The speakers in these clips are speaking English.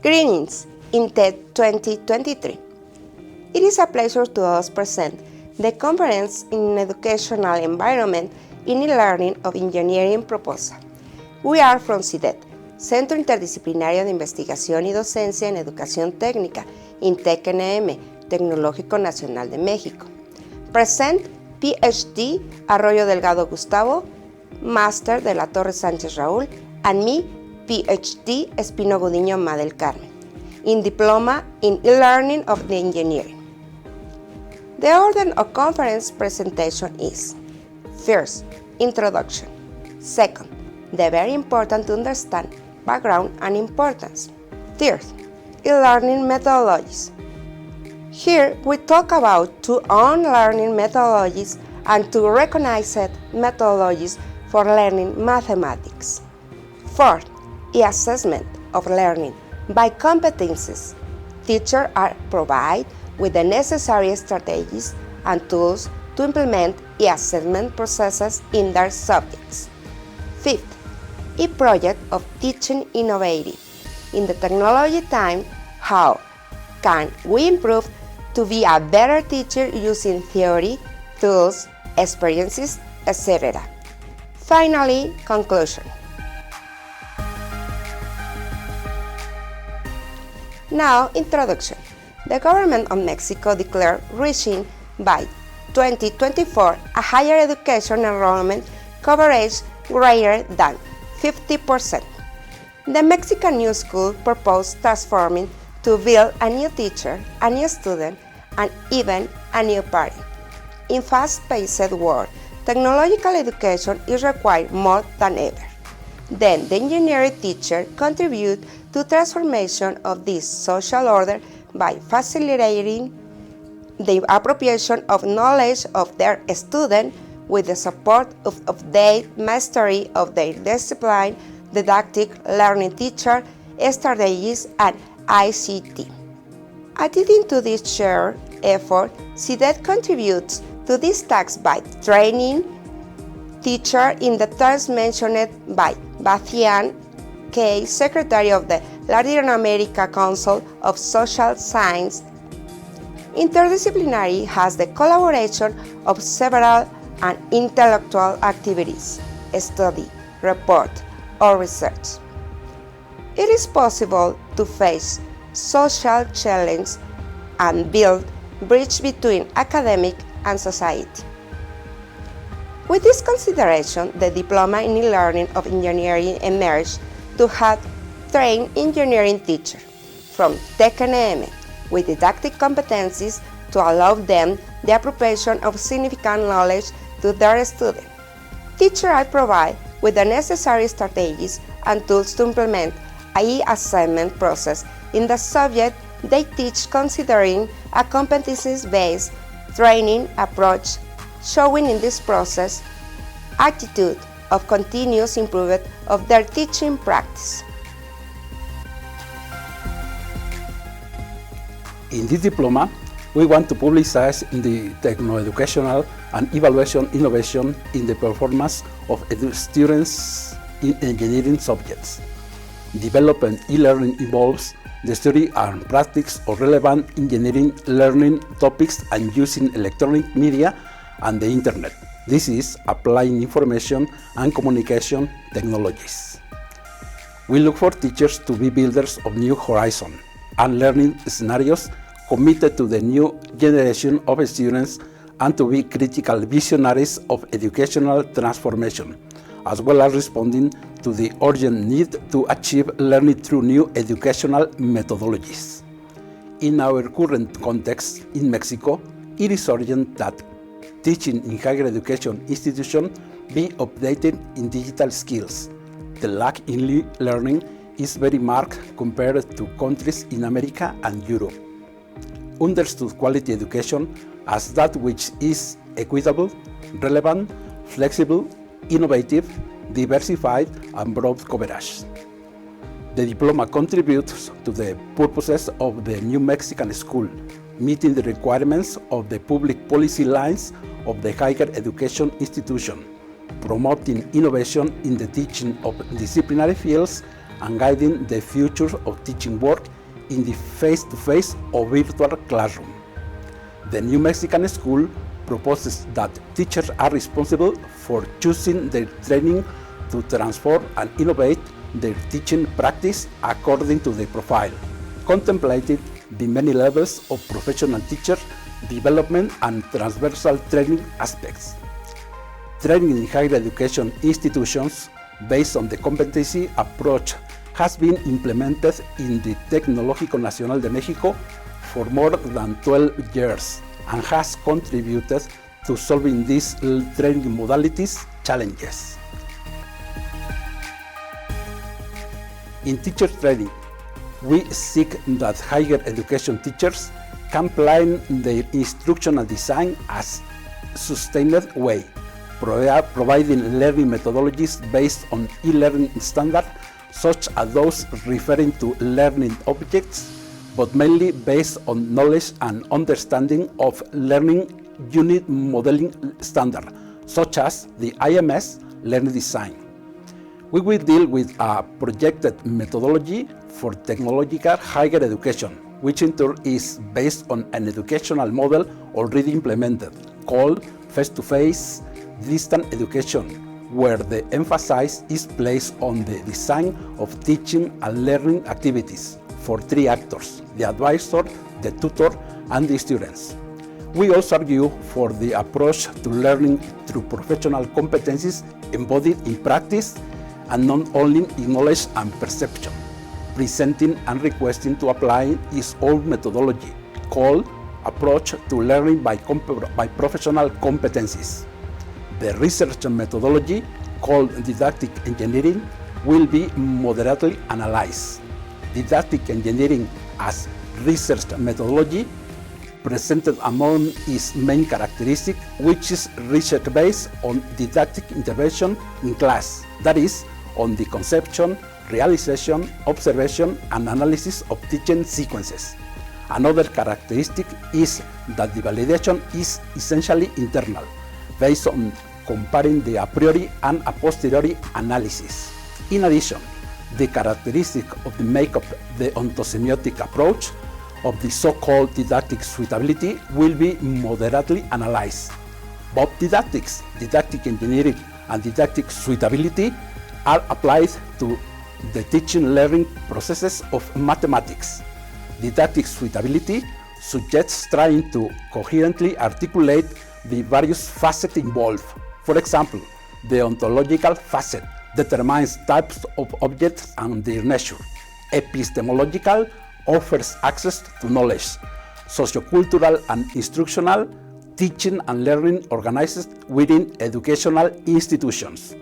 Greetings, Inted 2023. It is a pleasure to us present the Conference in Educational Environment in e-Learning of Engineering proposal. We are from CIIDET, Centro Interdisciplinario de Investigación y Docencia en Educación Técnica, in TecNM, Tecnológico Nacional de México. Present PhD Arroyo Delgado Gustavo, Master de la Torre Sánchez Raúl, and me, PhD Espino Gudiño Ma del Carmen, in Diploma in e-Learning of the Engineering. The order of conference presentation is: first, introduction; second, the very important to understand background and importance; third, e-learning methodologies. Here we talk about two own learning methodologies and two recognized methodologies for learning mathematics. Fourth, e-assessment of learning by competencies. Teachers are provided with the necessary strategies and tools to implement e-assessment processes in their subjects. Fifth, e-project of teaching innovative. In the technology time, how can we improve to be a better teacher using theory, tools, experiences, etc. Finally, conclusion. Now, introduction. The government of Mexico declared reaching by 2024 a higher education enrollment coverage greater than 50%. The Mexican New School proposed transforming to build a new teacher, a new student, and even a new parent. In fast-paced world, technological education is required more than ever. Then the engineering teacher contribute to transformation of this social order by facilitating the appropriation of knowledge of their students with the support of their mastery of their discipline, didactic learning teacher, strategies, and ICT. Adding to this shared effort, CIIDET contributes to this task by training teachers in the terms mentioned by Bastian K., Secretary of the Latin America Council of Social Science. Interdisciplinary has the collaboration of several and intellectual activities, study, report, or research. It is possible to face social challenges and build bridge between academic and society. With this consideration, the Diploma in e-Learning of Engineering emerged to have trained engineering teachers from TecNM with didactic competencies to allow them the appropriation of significant knowledge to their students. Teachers are provided with the necessary strategies and tools to implement an e-assessment process in the subject they teach, considering a competencies-based training approach, showing in this process attitude of continuous improvement of their teaching practice. In this diploma, we want to publicize in the techno-educational and evaluation innovation in the performance of students in engineering subjects. Developing e-learning involves the study and practice of relevant engineering learning topics and using electronic media and the internet. This is applying information and communication technologies. We look for teachers to be builders of new horizons and learning scenarios, committed to the new generation of students, and to be critical visionaries of educational transformation, as well as responding to the urgent need to achieve learning through new educational methodologies. In our current context in Mexico, it is urgent that teaching in higher education institutions be updated in digital skills. The lack in learning is very marked compared to countries in America and Europe. Understood quality education as that which is equitable, relevant, flexible, innovative, diversified, and broad coverage. The diploma contributes to the purposes of the new Mexican school, meeting the requirements of the public policy lines of the higher education institution, promoting innovation in the teaching of disciplinary fields, and guiding the future of teaching work in the face-to-face or virtual classroom. The New Mexican School proposes that teachers are responsible for choosing their training to transform and innovate their teaching practice according to their profile, contemplating the many levels of professional teacher development and transversal training aspects. Training in higher education institutions based on the competency approach has been implemented in the Tecnológico Nacional de Mexico for more than 12 years and has contributed to solving these training modalities challenges. In teacher training, we seek that higher education teachers can plan their instructional design as sustained way, providing learning methodologies based on e-learning standards such as those referring to learning objects, but mainly based on knowledge and understanding of learning unit modeling standards, such as the IMS learning design. We will deal with a projected methodology for technological higher education, which in turn is based on an educational model already implemented, called face-to-face distant education, where the emphasis is placed on the design of teaching and learning activities for three actors: the advisor, the tutor, and the students. We also argue for the approach to learning through professional competencies embodied in practice and not only in knowledge and perception, presenting and requesting to apply its own methodology called approach to learning by professional competencies. The research methodology called didactic engineering will be moderately analyzed. Didactic engineering as research methodology presented among its main characteristic, which is research based on didactic intervention in class, that is, on the conception, realization, observation, and analysis of teaching sequences. Another characteristic is that the validation is essentially internal, based on comparing the a priori and a posteriori analysis. In addition, the characteristic of the makeup, the ontosemiotic approach of the so-called didactic suitability will be moderately analyzed. Both didactics, didactic engineering, and didactic suitability are applied to the teaching learning processes of mathematics. Didactic suitability suggests trying to coherently articulate the various facets involved. For example, the ontological facet determines types of objects and their nature. Epistemological offers access to knowledge. Sociocultural and instructional, teaching and learning organized within educational institutions.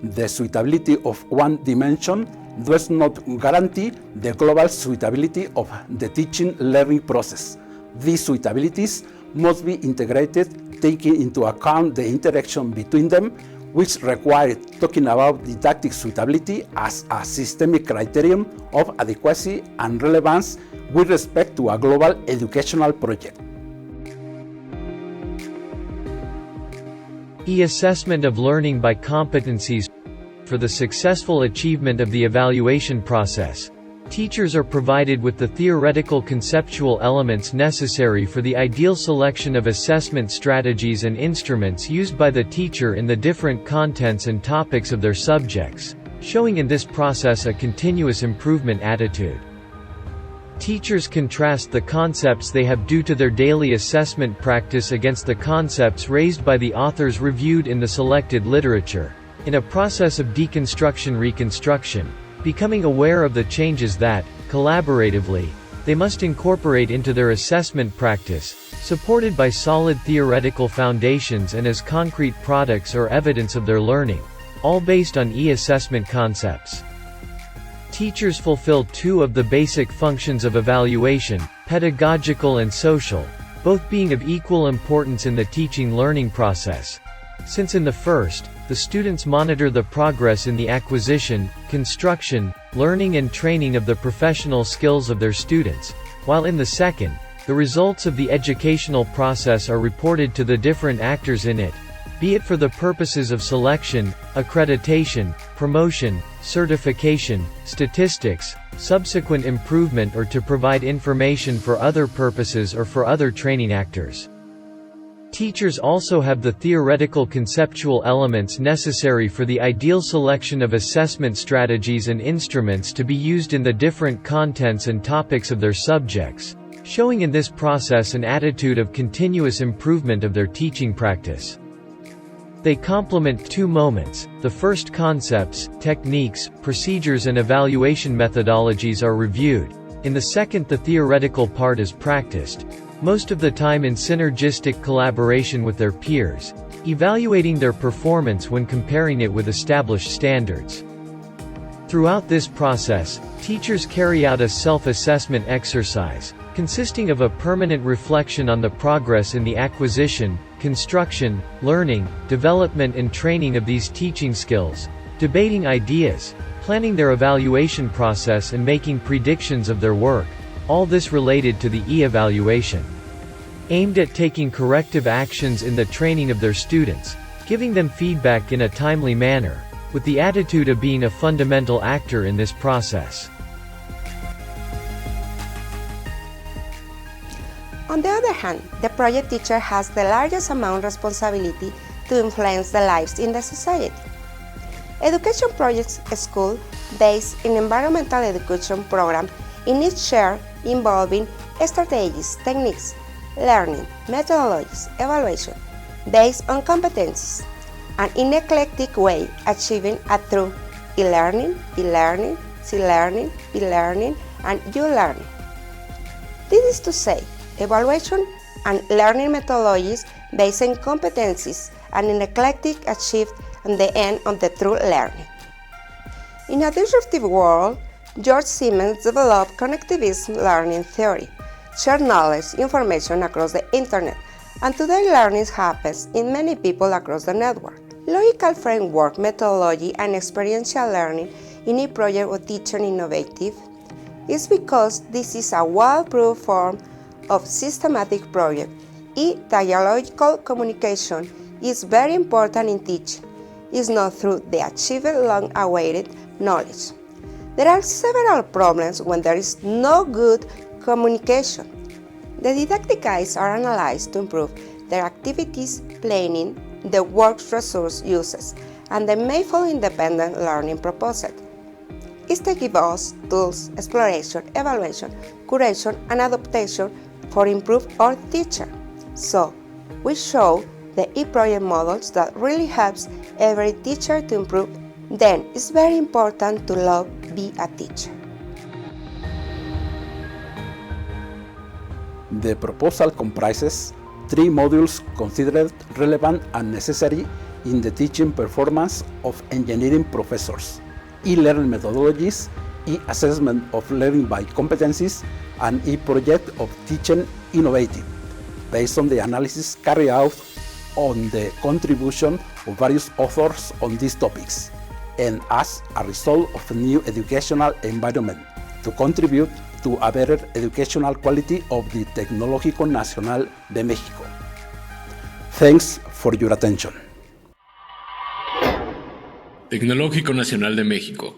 The suitability of one dimension does not guarantee the global suitability of the teaching learning process. These suitabilities must be integrated, taking into account the interaction between them, which require talking about didactic suitability as a systemic criterion of adequacy and relevance with respect to a global educational project. Assessment of learning by competencies. For the successful achievement of the evaluation process, teachers are provided with the theoretical conceptual elements necessary for the ideal selection of assessment strategies and instruments used by the teacher in the different contents and topics of their subjects, showing in this process a continuous improvement attitude. Teachers contrast the concepts they have due to their daily assessment practice against the concepts raised by the authors reviewed in the selected literature, in a process of deconstruction-reconstruction, becoming aware of the changes that, collaboratively, they must incorporate into their assessment practice, supported by solid theoretical foundations and as concrete products or evidence of their learning, all based on e-assessment concepts. Teachers fulfill two of the basic functions of evaluation, pedagogical and social, both being of equal importance in the teaching-learning process. Since in the first, the students monitor the progress in the acquisition, construction, learning and training of the professional skills of their students, while in the second, the results of the educational process are reported to the different actors in it, be it for the purposes of selection, accreditation, promotion, certification, statistics, subsequent improvement, or to provide information for other purposes or for other training actors. Teachers also have the theoretical conceptual elements necessary for the ideal selection of assessment strategies and instruments to be used in the different contents and topics of their subjects, showing in this process an attitude of continuous improvement of their teaching practice. They complement two moments. The first, concepts, techniques, procedures and evaluation methodologies are reviewed. In the second, the theoretical part is practiced, most of the time in synergistic collaboration with their peers, evaluating their performance when comparing it with established standards. Throughout this process, teachers carry out a self-assessment exercise, consisting of a permanent reflection on the progress in the acquisition, construction, learning, development and training of these teaching skills, debating ideas, planning their evaluation process and making predictions of their work, all this related to the e-evaluation. Aimed at taking corrective actions in the training of their students, giving them feedback in a timely manner, with the attitude of being a fundamental actor in this process. On the other hand, the project teacher has the largest amount of responsibility to influence the lives in the society. Education projects school based in environmental education program in each year involving strategies, techniques, learning, methodologies, evaluation, based on competencies, and in an eclectic way achieving a true e-learning, C-learning, B-learning, and U-learning. This is to say, evaluation and learning methodologies based on competencies and in eclectic achieved at the end of the true learning. In a disruptive world, George Siemens developed connectivism learning theory, shared knowledge, information across the internet, and today learning happens in many people across the network. Logical framework, methodology, and experiential learning in a project of teaching innovative is because this is a well-proved form of systematic project. Dialogical communication is very important in teaching. It's not through the achieved long-awaited knowledge. There are several problems when there is no good communication. The didactic aids are analyzed to improve their activities, planning, the work resource uses, and the method independent learning proposed. Is to give us tools, exploration, evaluation, curation, and adaptation for improve our teacher. So, we show the e-project models that really helps every teacher to improve. Then, it's very important to love be a teacher. The proposal comprises 3 modules considered relevant and necessary in the teaching performance of engineering professors: e-learning methodologies, e-assessment of learning by competencies, and e-project of teaching innovative, based on the analysis carried out on the contribution of various authors on these topics, and as a result of a new educational environment to contribute to a better educational quality of the Tecnológico Nacional de México. Thanks for your attention. Tecnológico Nacional de México,